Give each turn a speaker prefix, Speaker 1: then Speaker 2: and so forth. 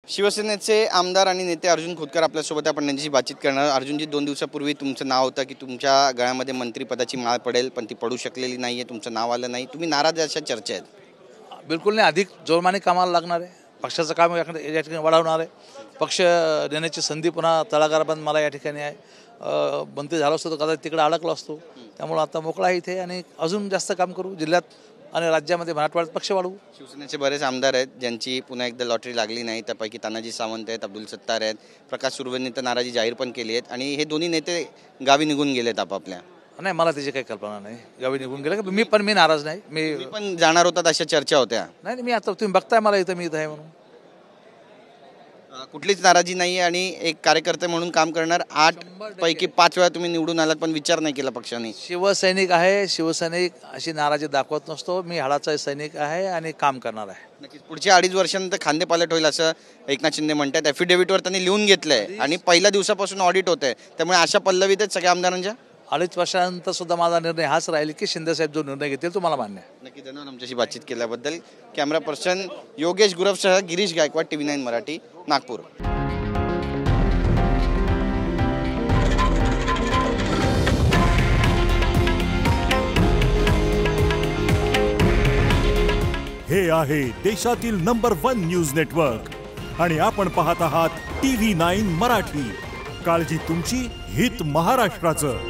Speaker 1: शिवसेनेचे आमदार आणि नेते अर्जुन खोतकर आपल्यासोबत आपण त्यांच्याशी बातचीत करणार। अर्जुनजी, 2 दिवसापूर्वी तुमचं नाव होतं की तुमच्या गळ्यामध्ये मंत्रिपदाची माळ पडेल, पण ती पडू शकलेली नाहीये, तुमचं नाव आलं नाही, तुम्ही नाराज अशा चर्चा आहेत।
Speaker 2: बिलकुल नाही, अधिक जोरमाने कामाला लागणार आहे। पक्षाचं काम या ठिकाणी वाढवणार आहे। पक्ष देण्याची संधी पुन्हा तळागाळापर्यंत मला या ठिकाणी आहे। मंत्री झालो असतो तर कदाचित तिकडे अडकलो असतो, त्यामुळे आता मोकळा आहे इथे आणि अजून जास्त काम करू, जिल्ह्यात आणि राज्यामध्ये मराठवाड्यात पक्ष वाढवू।
Speaker 1: शिवसेनेचे बरेच आमदार आहेत ज्यांची पुन्हा एकदा लॉटरी लागली नाही, त्यापैकी तानाजी सावंत आहेत, अब्दुल सत्तार आहेत, प्रकाश सुर्वेंनी तर नाराजी जाहीर पण केली आहेत आणि हे दोन्ही नेते गावी निघून गेलेत आपापल्या।
Speaker 2: नाही, मला त्याची काही कल्पना नाही, गावी निघून गेलं का मी नाराज नाही। मी
Speaker 1: पण जाणार होतात अशा चर्चा होत्या।
Speaker 2: नाही, मी आता तुम्ही बघताय मला इथं, मी इथं आहे म्हणून
Speaker 1: कुठलीच नाराजी नाही आणि एक कार्यकर्ते म्हणून काम करणार। 8 पैकी 5 वेळा तुम्ही निवडून आलात, पण विचार नाही केला पक्षाने।
Speaker 2: शिवसैनिक आहे, शिवसैनिक अशी नाराजी दाखवत नसतो। मी हाडाचा सैनिक आहे आणि काम करणार आहे।
Speaker 1: नक्कीच पुढच्या 2.5 वर्षांनंतर खांदेपालट होईल असं एकनाथ शिंदे म्हणतात। ॲफिडेव्हिटवर त्यांनी लिहून घेतलंय आणि पहिल्या दिवसापासून ऑडिट होत आहे, त्यामुळे अशा पल्लवीत आहेत सगळ्या आमदारांच्या।
Speaker 2: 2.5 वर्षानंतर सुद्धा माझा निर्णय हाच राहील की शिंदेसाहेब जो निर्णय घेतील तो मला मान्य आहे।
Speaker 1: नक्की, धन्यवाद आमच्याशी बातचीत केल्याबद्दल। कॅमेरा पर्सन योगेश गुरवसह गिरीश गायकवाड, TV9 मराठी, नागपूर।
Speaker 3: हे आहे देशातील नंबर 1 न्यूज नेटवर्क आणि आपण पाहत आहात TV9 मराठी। काळजी तुमची, हित महाराष्ट्राचं।